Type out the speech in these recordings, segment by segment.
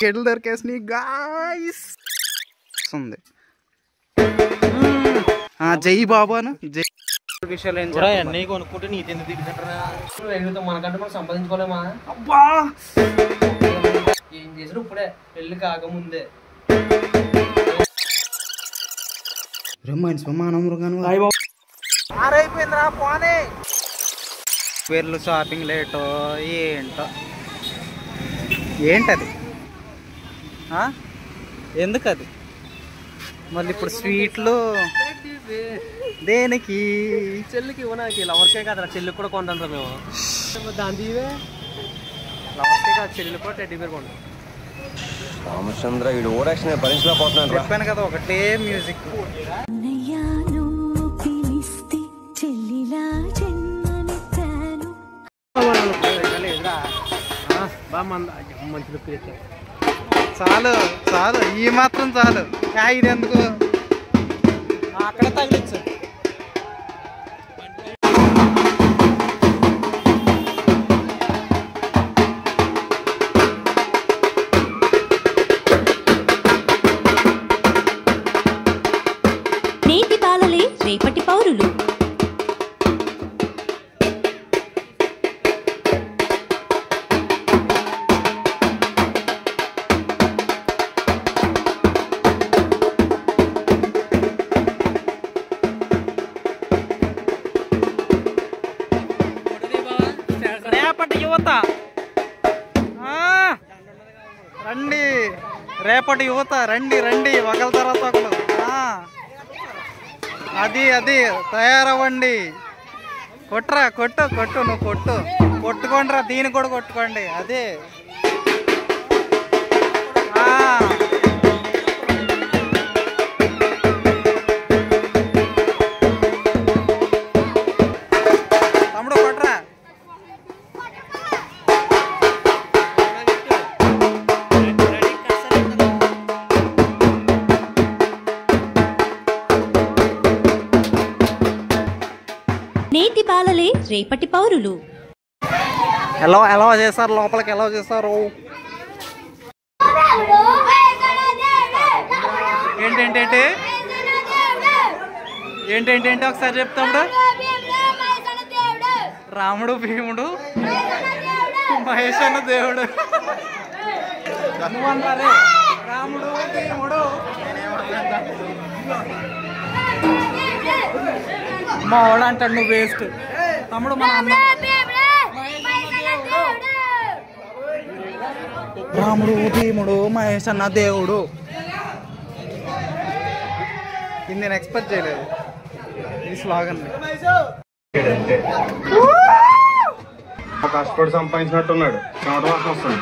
గెడ్లు దొరికేసినాయి guys ఉంది. జై బాబాను జై విషయాలు కొనుక్కుంటే నీ మనకంటే మనం సంపాదించుకోలేమా? అబ్బా ఏం చేసారు ఇప్పుడే పెళ్లి కాకముందే అయిపోయిందిరా పోనే. పేర్లు షాపింగ్ లేటో ఏంటో ఏంటది ఎందుకది మళ్ళీ ఇప్పుడు స్వీట్లు దేనికి? చెల్లికి ఇవ్వడానికి లవర్కే కదా చెల్లికి కూడా కొంటాం మేము. దాని లవర్కే కాదు చెల్లి కూడా టెడ్డీ బేర్ కొంటాం. రామచంద్ర వీడు ఓరాక్షన్ భరించలేకపోతున్నాను. చెప్పాను కదా ఒకటే మ్యూజిక్. చాలు చాలు ఈ మాత్రం చాలు. ఇది ఎందుకు అక్కడ తగిలించు. నేటి బాలలే రేపటి పౌరులు. రండి రేపటి యువత రండి రండి ఒకరి తర్వాత ఒకరు. అది అది తయారవ్వండి. కొట్టురా కొట్టు కొట్టు నువ్వు కొట్టుకోండిరా. దీన్ని కూడా కొట్టుకోండి. అదే తమ్ముడు కొట్రా. నేటి బాలలే రేపటి పౌరులు. ఎలా చేస్తారు లోపలికి ఎలా చేస్తారు? ఏంటేంటేంటి ఏంటేంటేంటి ఒకసారి చెప్తాడు. రాముడు భీముడు మహేష్ అన్న దేవుడు. నువ్వంటారే రాముడు భీముడు. మా వాడు అంటాడు నువ్వు వేస్ట్. తమ్ముడు మన రాముడు భీముడు మహేష్ అన్న దేవుడు. ఇది నేను ఎక్స్పెక్ట్ చేయలేదు ఈ స్లోగన్. కష్టపడి సంపాదించినట్టున్నాడు. చెమట వాసన వస్తుంది.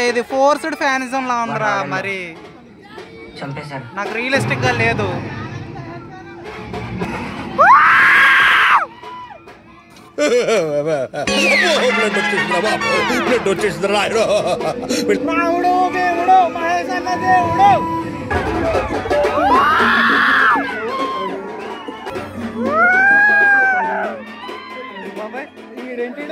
ఇది ఫోర్స్డ్ ఫ్యానిజం లా ఉందిరా. మరి నాకు రియలిస్టిక్ గా లేదు. రాముడు భీముడు మహేష్ అన్న దేవుడు. బాబాయ్ వీడేంటి?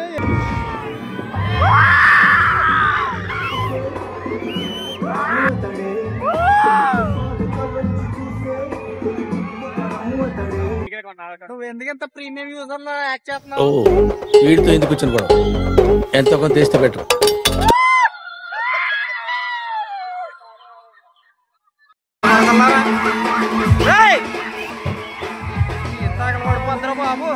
నువ్వు ఎందుకంత ప్రీమియం యూజర్ లో యాక్ట్ చేస్తున్నావు? వీడితో ఎందుకు వచ్చిన కూడా ఎంతో కొంత తెస్తే బెటర్. పడిపోతారా బాబు?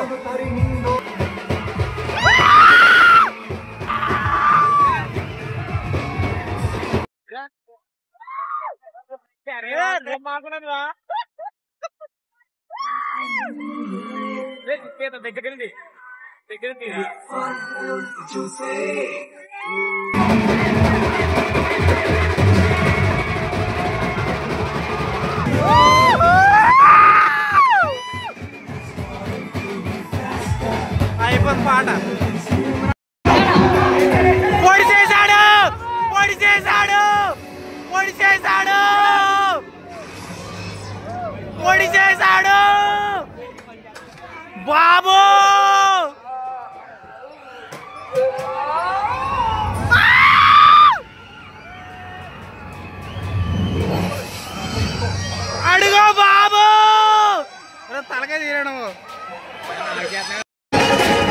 దగ్గరికి అయిపోయింది పాట. పొడిచేశాడు పొడిచేశాడు పొడిచేశాడు పొడిచేశాడు బాబు.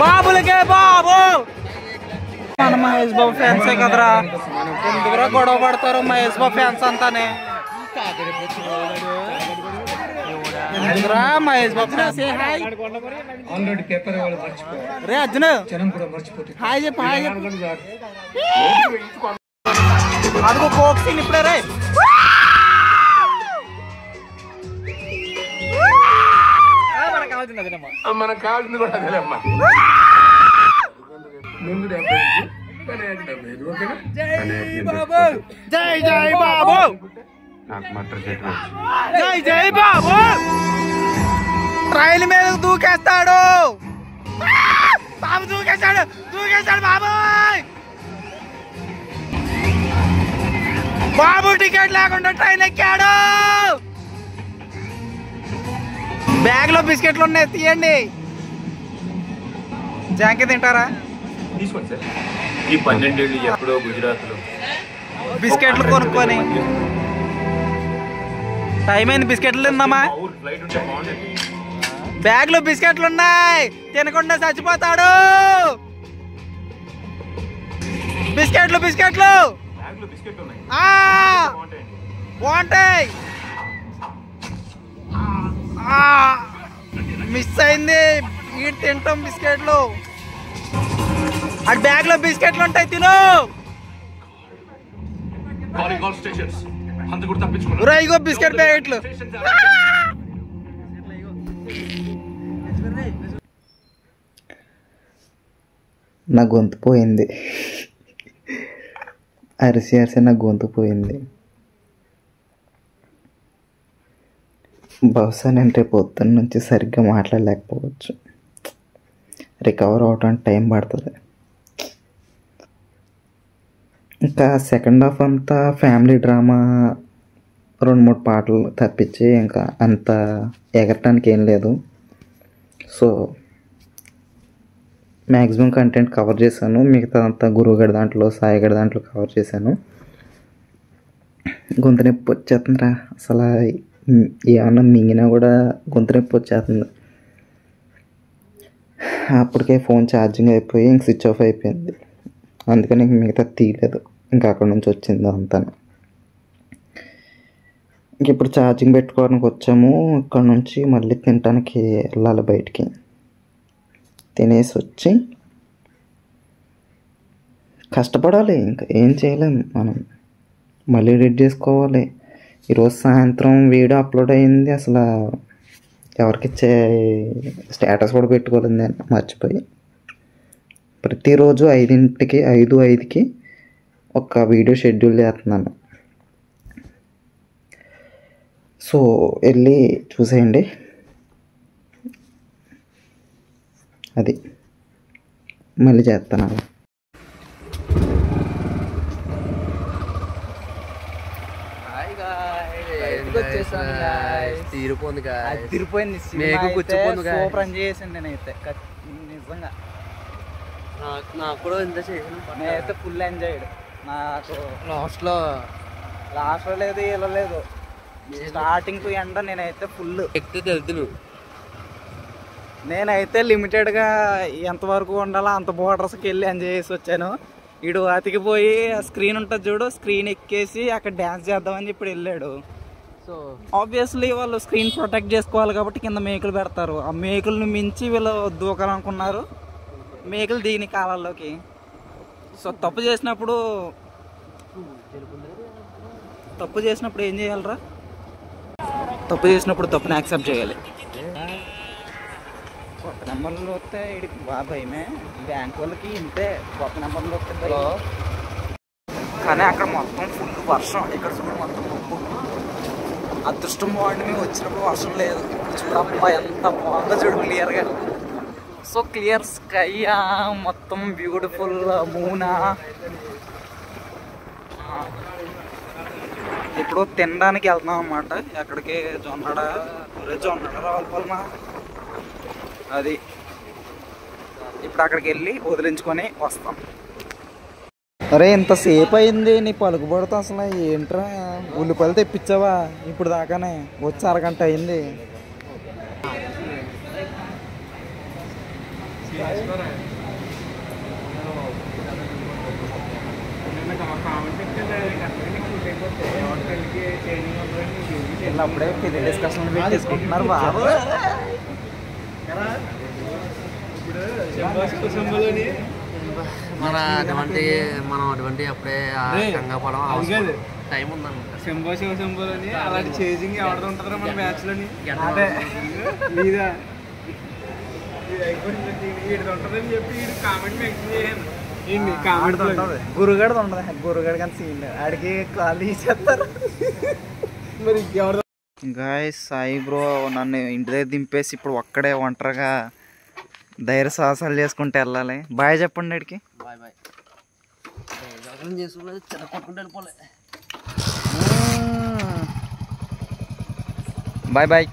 బాబులకే బాబు. మన మహేష్ బాబు ఫ్యాన్సే కదరా, ఎందుకురా గొడవ పడతారు మహేష్ బాబు ఫ్యాన్స్ అంతానే. ఎందుకురా మహేష్ బాబు ఫ్యాన్స్. రే అర్జున్ హాయ్ చెప్పు, హాయ్ చెప్పు. అదిగో కోక్ సీన్ ఇప్పుడే రే. మనకు కావాల్సింది కూడా అదేలేమ్మా. ముందు జై బాబు, జై జై బాబు, జై జై బాబు. ట్రైన్ మీద దూకేస్తాడు బాబు, దూకేస్తాడు దూకేస్తాడు బాబోయ్. బాబు టికెట్ లేకుండా ట్రైన్ ఎక్కాడు. బ్యాగ్ లో బిస్కెట్లు ఉన్నాయి, తీయండి. జాంకి తింటారా? ఈ 12 ఏళ్ళు ఎప్పుడో గుజరాత్ లో బిస్కెట్లు కొనుక్కొని టైం అయింది, బిస్కెట్లు తిందామా? బ్యాగ్ లో బిస్కెట్లు ఉన్నాయి, తినకుండా చచ్చిపోతాడు. బిస్కెట్లు బిస్కెట్లు బాగుంటాయి. మిస్ అయింది, వీడు తింటాం బిస్కెట్లు. అటు బ్యాగ్ లో బిస్కెట్లు ఉంటాయి, తిను. ఇగో బిస్కెట్ ప్యాకెట్లు. నా గొంతు పోయింది, అరిసి అరిసి నా గొంతు పోయింది. బహుశా నేను రేపు పొద్దున్న నుంచి సరిగ్గా మాట్లాడలేకపోవచ్చు. రికవర్ అవడానికి టైం పడుతుంది. ఇంకా సెకండ్ హాఫ్ అంతా ఫ్యామిలీ డ్రామా, 2-3 పాటలు తప్పించి ఇంకా అంత ఎగరటానికి ఏం లేదు. సో మ్యాక్సిమం కంటెంట్ కవర్ చేశాను. మిగతా అంతా గురువుగడి దాంట్లో, సాయిగడి దాంట్లో కవర్ చేశాను. గొంతు నొప్పి వచ్చేస్తుందిరా, అసలు ఏమన్నా మింగినా కూడా గొంతు నొప్పి వచ్చేస్తుంది. అప్పటికే ఫోన్ ఛార్జింగ్ అయిపోయి ఇంక స్విచ్ ఆఫ్ అయిపోయింది. అందుకని ఇంక మిగతా తీయలేదు. ఇంకా అక్కడ నుంచి వచ్చింది అంతా. ఇంక ఇప్పుడు ఛార్జింగ్ పెట్టుకోవడానికి వచ్చాము. ఇక్కడ నుంచి మళ్ళీ తినడానికి వెళ్ళాలి బయటికి. తినేసి వచ్చి కష్టపడాలి, ఇంకా ఏం చేయలేము మనం. మళ్ళీ ఎడిట్ చేసుకోవాలి. ఈరోజు సాయంత్రం వీడియో అప్లోడ్ అయింది. అసలు ఎవరికి స్టేటస్ కూడా పెట్టుకోలేదు నేను, మర్చిపోయి. ప్రతిరోజు 5:05కి ఒక వీడియో షెడ్యూల్ చేస్తున్నాను. సో వెళ్ళి చూసేయండి. అది మళ్ళీ చేస్తాను. తిరిపోయింది, సూపర్ ఎంజాయ్ చేసింది నేనైతే. నిజంగా నాకు కూడా ఎంత నేనైతే ఫుల్ ఎంజాయ్డ్. నాకు లాస్ట్లో లేదు, ఇలా లేదు, స్టార్టింగ్ టు ఎండ్ నేనైతే ఫుల్ ఎక్కితే తెలుసు. నేనైతే లిమిటెడ్గా ఎంతవరకు ఉండాలో అంత బోర్డర్స్కి వెళ్ళి ఎంజాయ్ చేసి వచ్చాను. వీడు అతికిపోయి స్క్రీన్ ఉంటుంది చూడు, స్క్రీన్ ఎక్కేసి అక్కడ డ్యాన్స్ చేద్దామని ఇప్పుడు వెళ్ళాడు. సో ఆబ్వియస్లీ వాళ్ళు స్క్రీన్ ప్రొటెక్ట్ చేసుకోవాలి కాబట్టి కింద మేకులు పెడతారు. ఆ మేకులను మించి వీళ్ళు దూకాలనుకున్నారు. మేకులు దిగిన కాలాల్లోకి. సో తప్పు చేసినప్పుడు ఏం చేయాలరా? తప్పు చేసినప్పుడు తప్పుని యాక్సెప్ట్ చేయాలి. కొత్త నెంబర్లు వస్తే వీడికి బాగా భయమే. బ్యాంక్ వాళ్ళకి ఇంతే, కొత్త నెంబర్లు వస్తే భయం. కానీ అక్కడ మొత్తం ఫుల్ వర్షం. ఇక్కడ చూడు మొత్తం మబ్బు. అదృష్టం బాగుండి మేము వచ్చినప్పుడు వర్షం లేదు. చూడబ్బా ఎంత బాగుందో చూడు, క్లియర్గా. సో క్లియర్ స్కై, మొత్తం బ్యూటిఫుల్ మూనా. ఇప్పుడు తినడానికి వెళ్తున్నాం అన్నమాట. ఎక్కడికి? జొన్నడ రావాలమ్మా. అది ఇప్పుడు అక్కడికి వెళ్ళి వదిలించుకొని వస్తాం. అరే ఇంతసేపు అయింది నీ పలుకుబడితో, అసలు ఏంట్రా? ఉల్లిపాయలు తెప్పించావా ఇప్పుడు దాకానే? వచ్చి అరగంట అయింది. అప్పుడే పెళ్లి డిస్కషన్ పెట్టేసుకుంటున్నారు బాబు. మనం అటువంటి అప్పుడే గంగాపడం టైం ఉందన్నమాట. శంభో శివ శంభోలోని అలాంటి చేజింగ్ ఎవరిది ఉంటుందిరా మన మ్యాచ్ లోని. అదే లేదా వీడిది ఉంటుందని చెప్పి వీడు కామెంట్ మెన్షన్ చేయాను. గురుగడది ఉండదు, గురుగడ కానీ సీన్ ఆడికి కాల్ తీసేస్తారు. మరి ఎవరు గాయస్ సాయి బ్రో నన్ను ఇంటి దగ్గర దింపేసి ఇప్పుడు ఒక్కడే ఒంటరిగా ధైర్య సాహసాలు చేసుకుంటూ వెళ్ళాలి. బాయ్ చెప్పండి ఆడికి. Bye bye. చేసుకుంటే చిన్న కొట్టుకుంటే వెళ్ళిపోలే. Bye bye.